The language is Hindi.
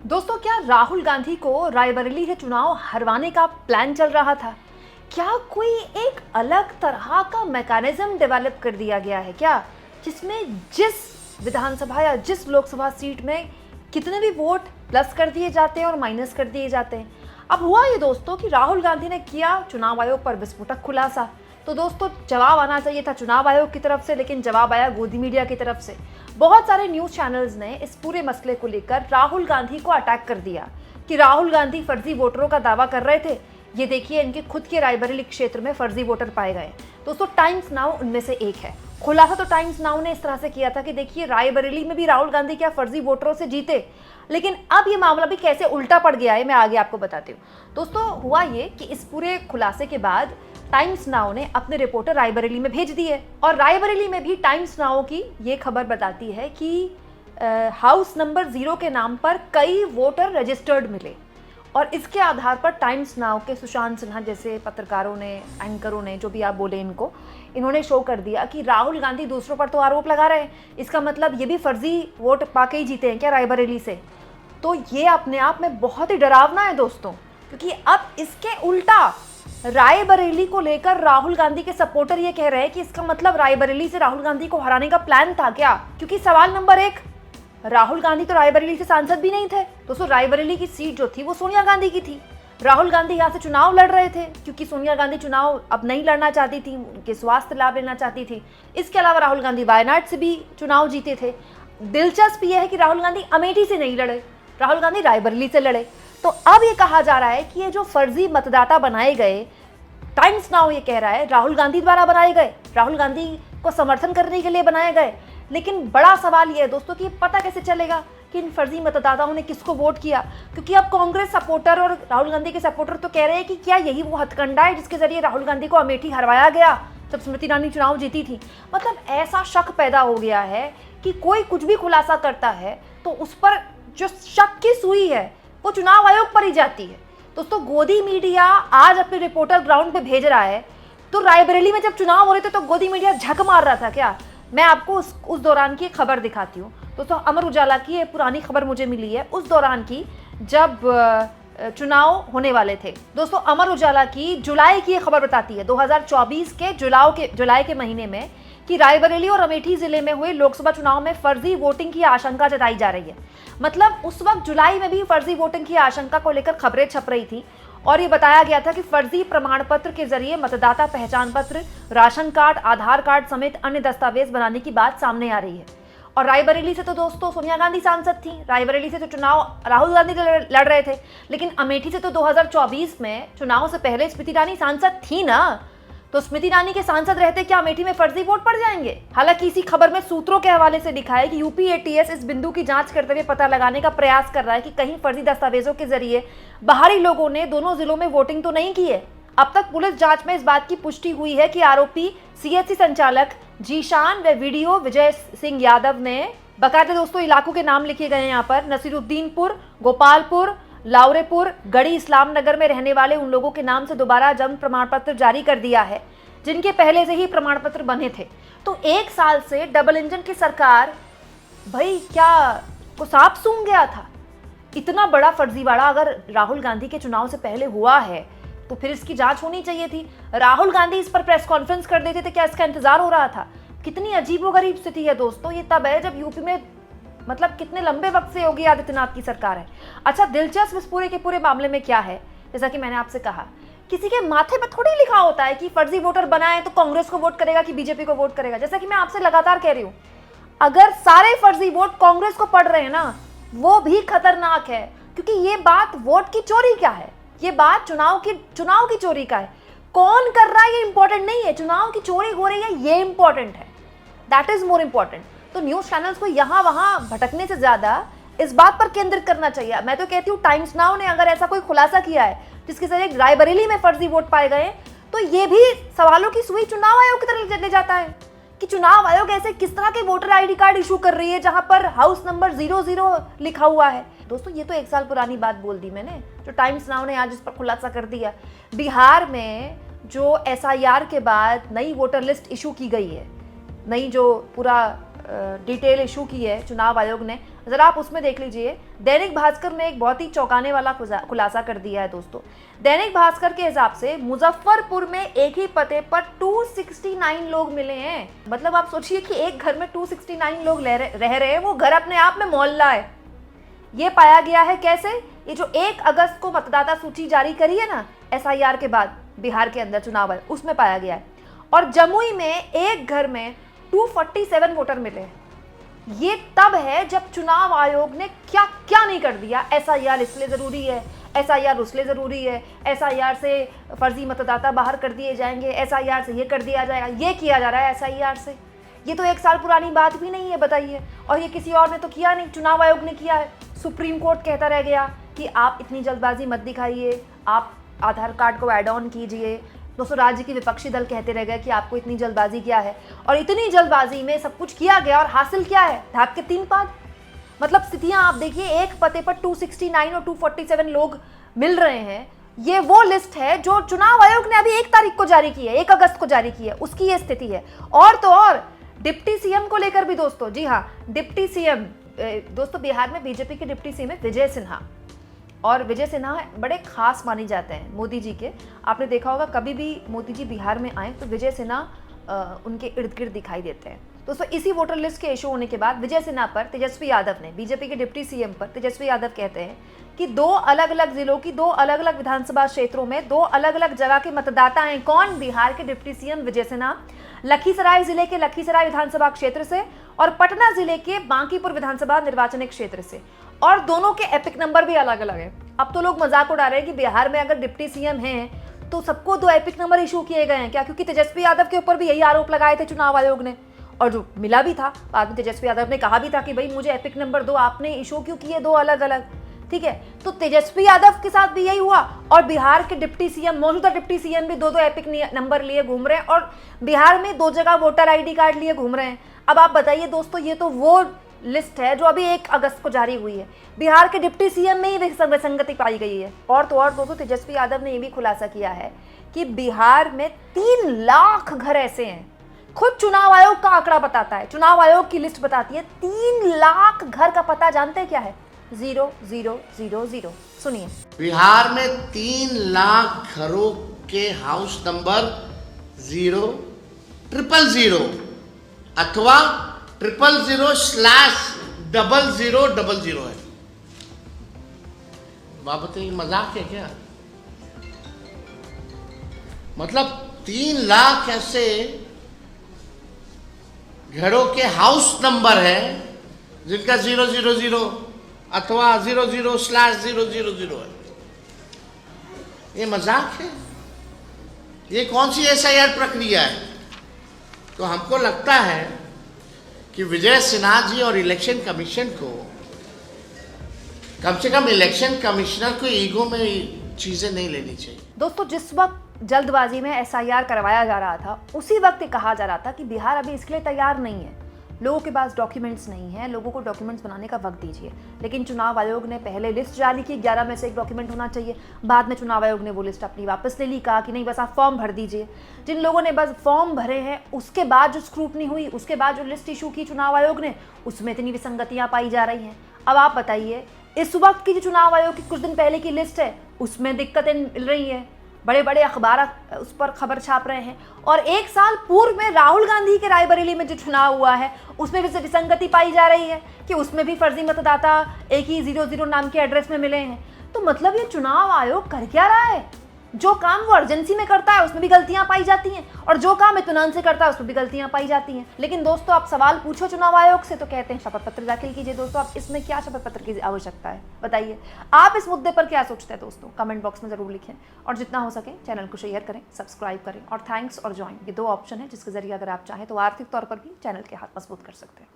दोस्तों, क्या राहुल गांधी को रायबरेली से चुनाव हरवाने का प्लान चल रहा था? क्या कोई एक अलग तरह का मैकेनिज्म डेवलप कर दिया गया है क्या, जिसमें जिस विधानसभा या जिस लोकसभा सीट में कितने भी वोट प्लस कर दिए जाते हैं और माइनस कर दिए जाते हैं? अब हुआ ये दोस्तों कि राहुल गांधी ने किया चुनाव आयोग पर विस्फोटक खुलासा। तो दोस्तों, जवाब आना चाहिए था चुनाव आयोग की तरफ से, लेकिन जवाब आया गोदी मीडिया की तरफ से। बहुत सारे न्यूज़ चैनल्स ने इस पूरे मसले को लेकर राहुल गांधी को अटैक कर दिया कि राहुल गांधी फर्जी वोटरों का दावा कर रहे थे। ये देखिए, इनके खुद के रायबरेली क्षेत्र में फर्जी वोटर पाए गए। दोस्तों, टाइम्स नाउ उनमें से एक है। खुलासा तो टाइम्स नाउ ने इस तरह से किया था कि देखिए, रायबरेली में भी राहुल गांधी क्या फर्जी वोटरों से जीते। लेकिन अब ये मामला भी कैसे उल्टा पड़ गया है, मैं आगे आपको बताती हूँ। दोस्तों, हुआ ये कि इस पूरे खुलासे के बाद टाइम्स नाउ ने अपने रिपोर्टर रायबरेली में भेज दिए, और रायबरेली में भी टाइम्स नाउ की ये खबर बताती है कि हाउस नंबर 0 के नाम पर कई वोटर रजिस्टर्ड मिले। और इसके आधार पर टाइम्स नाउ के सुशांत सिन्हा जैसे पत्रकारों ने, एंकरों ने, जो भी आप बोले इनको, इन्होंने शो कर दिया कि राहुल गांधी दूसरों पर तो आरोप लगा रहे हैं, इसका मतलब ये भी फर्जी वोट पाके ही जीते हैं क्या रायबरेली से। तो ये अपने आप में बहुत ही डरावना है दोस्तों, क्योंकि अब इसके उल्टा रायबरेली को लेकर राहुल गांधी के सपोर्टर ये कह रहे हैं कि इसका मतलब रायबरेली से राहुल गांधी को हराने का प्लान था क्या। क्योंकि सवाल नंबर 1, राहुल गांधी तो रायबरेली से सांसद भी नहीं थे। दोस्तों, रायबरेली की सीट जो थी वो सोनिया गांधी की थी। राहुल गांधी यहाँ से चुनाव लड़ रहे थे क्योंकि सोनिया गांधी चुनाव अब नहीं लड़ना चाहती थी, उनके स्वास्थ्य लाभ लेना चाहती थी। इसके अलावा राहुल गांधी वायनाड से भी चुनाव जीते थे। दिलचस्प यह है कि राहुल गांधी अमेठी से नहीं लड़े, राहुल गांधी रायबरेली से लड़े। तो अब ये कहा जा रहा है कि ये जो फर्जी मतदाता बनाए गए, टाइम्स नाउ ये कह रहा है राहुल गांधी द्वारा बनाए गए, राहुल गांधी को समर्थन करने के लिए बनाए गए। लेकिन बड़ा सवाल ये है दोस्तों कि पता कैसे चलेगा कि इन फर्जी मतदाताओं ने किसको वोट किया। क्योंकि अब कांग्रेस सपोर्टर और राहुल गांधी के सपोर्टर तो कह रहे हैं कि क्या यही वो हथकंडा है जिसके जरिए राहुल गांधी को अमेठी हरवाया गया जब स्मृति ईरानी चुनाव जीती थी। मतलब ऐसा शक पैदा हो गया है कि कोई कुछ भी खुलासा करता है तो उस पर जो शक की सुई है वो चुनाव आयोग पर ही जाती है। दोस्तों, गोदी मीडिया आज अपने रिपोर्टर ग्राउंड पे भेज रहा है, तो रायबरेली में जब चुनाव हो रहे थे तो गोदी मीडिया झक मार रहा था क्या? मैं आपको उस दौरान की खबर दिखाती हूँ। दोस्तों, अमर उजाला की ये पुरानी खबर मुझे मिली है उस दौरान की जब चुनाव होने वाले थे। दोस्तों, अमर उजाला की जुलाई की ये खबर बताती है 2024 के जुलाई के महीने में कि रायबरेली और अमेठी जिले में हुए लोकसभा चुनाव में फर्जी वोटिंग की आशंका जताई जा रही है। मतलब उस वक्त जुलाई में भी फर्जी वोटिंग की आशंका को लेकर खबरें छप रही थी, और ये बताया गया था कि फर्जी प्रमाण पत्र के जरिए मतदाता पहचान पत्र, राशन कार्ड, आधार कार्ड समेत अन्य दस्तावेज बनाने की बात सामने आ रही है। और रायबरेली से तो दोस्तों सोनिया गांधी सांसद थी, रायबरेली से तो चुनाव राहुल गांधी लड़ रहे थे। लेकिन अमेठी से तो 2024 में चुनाव से पहले स्मृति ईरानी सांसद थी ना, तो स्मृति ईरानी के सांसद रहते क्या अमेठी में फर्जी वोट पड़ जाएंगे? हालांकि इसी खबर में सूत्रों के हवाले से लिखा है कि यूपी एटीएस इस बिंदु की जांच करते हुए पता लगाने का प्रयास कर रहा है कि कहीं फर्जी दस्तावेजों के जरिए बाहरी लोगों ने दोनों जिलों में वोटिंग तो नहीं की है। अब तक पुलिस जांच में इस बात की पुष्टि हुई है कि आरोपी सीएचसी संचालक जीशान व वीडियो विजय सिंह यादव ने, बाकायदा दोस्तों इलाकों के नाम लिखे गए हैं यहाँ पर, नसीरुद्दीनपुर, गोपालपुर, लाउरेपुर, गढ़ी इस्लाम नगर में रहने वाले उन लोगों के नाम से दोबारा जन्म प्रमाण पत्र जारी कर दिया है जिनके पहले से ही प्रमाण पत्र बने थे। तो 1 साल से डबल इंजन की सरकार भाई क्या को सांप सूंघ गया था? इतना बड़ा फर्जीवाड़ा अगर राहुल गांधी के चुनाव से पहले हुआ है तो फिर इसकी जांच होनी चाहिए थी। राहुल गांधी इस पर प्रेस कॉन्फ्रेंस कर देते थे, क्या इसका इंतजार हो रहा था? कितनी अजीबोगरीब स्थिति है दोस्तों। ये तब है जब यूपी में मतलब कितने लंबे वक्त से योगी आदित्यनाथ की सरकार है। अच्छा, दिलचस्प इस पूरे के पूरे मामले में क्या है, जैसा कि मैंने आपसे कहा, किसी के माथे पर थोड़ी लिखा होता है कि फर्जी वोटर बनाए तो कांग्रेस को वोट करेगा कि बीजेपी को वोट करेगा। जैसा कि मैं आपसे लगातार कह रही हूं, अगर सारे फर्जी वोट कांग्रेस को पड़ रहे हैं ना, वो भी खतरनाक है। क्योंकि ये बात वोट की चोरी क्या है, ये बात चुनाव की चोरी का है। कौन कर रहा है ये इंपॉर्टेंट नहीं है, चुनाव की चोरी हो रही है ये इंपॉर्टेंट है, दैट इज मोर इंपॉर्टेंट। तो न्यूज चैनल्स को यहाँ वहां भटकने से ज्यादा इस बात पर केंद्रित करना चाहिए। मैं तो कहती हूँ टाइम्स नाउ ने अगर ऐसा कोई खुलासा किया है जिसके जरिए रायबरेली में फर्जी वोट पाए गए, तो ये भी सवालों की सुई चुनाव आयोग की तरफ ले जाता है कि चुनाव आयोग ऐसे किस तरह के वोटर आईडी कार्ड इशू कर रही है जहां पर हाउस नंबर 00 लिखा हुआ है। दोस्तों, ये तो 1 साल पुरानी बात बोल दी मैंने, जो टाइम्स नाउ ने आज इस पर खुलासा कर दिया। बिहार में जो एसआईआर के बाद नई वोटर लिस्ट इशू की गई है, नई जो पूरा डिटेल इशू की है चुनाव आयोग ने, जरा आप उसमें देख लीजिए। दैनिक भास्कर ने एक बहुत ही चौंकाने वाला खुलासा कर दिया है दोस्तों। दैनिक भास्कर के हिसाब से मुजफ्फरपुर में एक ही पते पर 269 लोग मिले हैं। मतलब आप सोचिए कि एक घर में 269 लोग रह रहे हैं, वो घर अपने आप में मोहल्ला है। ये पाया गया है कैसे? ये जो 1 अगस्त को मतदाता सूची जारी करी है ना SIR के बाद बिहार के अंदर चुनाव है, उसमें पाया गया है। और जमुई में एक घर में 247 वोटर मिले हैं। ये तब है जब चुनाव आयोग ने क्या क्या नहीं कर दिया। SIR इसलिए जरूरी है, SIR उसलिए जरूरी है, SIR से फर्जी मतदाता बाहर कर दिए जाएंगे, SIR से ये कर दिया जाएगा, ये किया जा रहा है SIR से। ये तो 1 साल पुरानी बात भी नहीं है, बताइए। और ये किसी और ने तो किया नहीं, चुनाव आयोग ने किया है। सुप्रीम कोर्ट कहता रह गया कि आप इतनी जल्दबाजी मत दिखाइए, आप आधार कार्ड को ऐड ऑन कीजिए। दोस्तों, राज्य के विपक्षी दल कहते रह गए कि आपको इतनी जल्दबाजी क्या है, और इतनी जल्दबाजी में सब कुछ किया गया और हासिल क्या है? धाक के 3 पाद। मतलब स्थितियां आप देखिए, एक पते पर 269 और 247 लोग मिल रहे हैं। ये वो लिस्ट है जो चुनाव आयोग ने अभी 1 तारीख को जारी की है, 1 अगस्त को जारी की है, उसकी ये स्थिति है। और तो और डिप्टी CM को लेकर भी दोस्तों, जी हाँ, डिप्टी CM दोस्तों, बिहार में बीजेपी के डिप्टी CM है विजय सिन्हा। और विजय सिन्हा बड़े खास माने जाते हैं मोदी जी के। आपने देखा होगा कभी भी मोदी जी बिहार में आए तो विजय सिन्हा उनके इर्द गिर्द दिखाई देते हैं। दोस्तों, इसी वोटर लिस्ट के इशू होने के बाद विजय सिन्हा पर तेजस्वी यादव ने, बीजेपी के डिप्टी CM पर तेजस्वी यादव कहते हैं कि 2 अलग अलग जिलों की 2 अलग अलग विधानसभा क्षेत्रों में 2 अलग अलग जगह के मतदाता हैं। कौन? बिहार के डिप्टी CM विजय सिन्हा, लखीसराय जिले के लखीसराय विधानसभा क्षेत्र से और पटना जिले के बांकीपुर विधानसभा निर्वाचनिक क्षेत्र से। और दोनों के एपिक नंबर भी अलग अलग है। अब तो लोग मजाक उड़ा रहे हैं कि बिहार में अगर डिप्टी CM हैं तो सबको 2 एपिक नंबर इशू किए गए हैं क्या? क्योंकि तेजस्वी यादव के ऊपर भी यही आरोप लगाए थे चुनाव आयोग ने, और जो मिला भी था। बाद में तेजस्वी यादव ने कहा भी था कि भाई मुझे एपिक नंबर दो, आपने इशू क्यों किए 2 अलग अलग? ठीक है, तो तेजस्वी यादव के साथ भी यही हुआ। और बिहार के डिप्टी CM, मौजूदा डिप्टी CM भी 2 एपिक नंबर लिए घूम रहे हैं, और बिहार में 2 जगह वोटर ID कार्ड लिए घूम रहे हैं। अब आप बताइए दोस्तों, ये तो वो लिस्ट है जो अभी 1 अगस्त को जारी हुई है। बिहार के डिप्टी CM में ही विसंगति पाई गई है। और तो और दोस्तों, तेजस्वी यादव ने ये भी खुलासा किया है कि बिहार में 3 लाख घर ऐसे हैं। खुद चुनाव आयोग का आंकड़ा बताता है, चुनाव आयोग की लिस्ट बताती है 3 लाख घर का पता जानते हैं क्या है? 0000। सुनिए, बिहार में 3 लाख घरों के हाउस नंबर 00000 अथवा 000/0000 है। आप बताइए, मजाक है क्या? मतलब 3 लाख ऐसे घरों के हाउस नंबर है जिनका 000 अथवा 00/0000 है। ये मजाक है? ये कौन सी SIR प्रक्रिया है? तो हमको लगता है कि विजय सिन्हा जी और इलेक्शन कमीशन को, कम से कम इलेक्शन कमिश्नर को ईगो में चीजें नहीं लेनी चाहिए। दोस्तों, जिस वक्त जल्दबाजी में SIR करवाया जा रहा था, उसी वक्त कहा जा रहा था कि बिहार अभी इसके लिए तैयार नहीं है, लोगों के पास डॉक्यूमेंट्स नहीं है, लोगों को डॉक्यूमेंट्स बनाने का वक्त दीजिए। लेकिन चुनाव आयोग ने पहले लिस्ट जारी की, 11 में से 1 डॉक्यूमेंट होना चाहिए। बाद में चुनाव आयोग ने वो लिस्ट अपनी वापस ले ली, कहा कि नहीं बस आप फॉर्म भर दीजिए। जिन लोगों ने बस फॉर्म भरे हैं, उसके बाद जो स्क्रूटनी हुई, उसके बाद जो लिस्ट इशू की चुनाव आयोग ने, उसमें इतनी विसंगतियां पाई जा रही हैं। अब आप बताइए, इस वक्त की जो चुनाव आयोग की कुछ दिन पहले की लिस्ट है, उसमें दिक्कतें मिल रही हैं। बड़े बड़े अखबार उस पर खबर छाप रहे हैं। और 1 साल पूर्व में राहुल गांधी के रायबरेली में जो चुनाव हुआ है, उसमें भी विसंगति पाई जा रही है कि उसमें भी फर्जी मतदाता एक ही 00 नाम के एड्रेस में मिले हैं। तो मतलब ये चुनाव आयोग कर क्या रहा है? जो काम वो अर्जेंसी में करता है उसमें भी गलतियां पाई जाती हैं, और जो काम इत्मीनान से करता है उसमें भी गलतियां पाई जाती हैं। लेकिन दोस्तों, आप सवाल पूछो चुनाव आयोग से तो कहते हैं शपथ पत्र दाखिल कीजिए। दोस्तों, आप इसमें क्या शपथ पत्र की आवश्यकता है? बताइए, आप इस मुद्दे पर क्या सोचते हैं? दोस्तों, कमेंट बॉक्स में जरूर लिखें, और जितना हो सके चैनल को शेयर करें, सब्सक्राइब करें, और थैंक्स और ज्वाइन, ये 2 ऑप्शन है जिसके जरिए अगर आप चाहें तो आर्थिक तौर पर भी चैनल के हाथ मजबूत कर सकते हैं।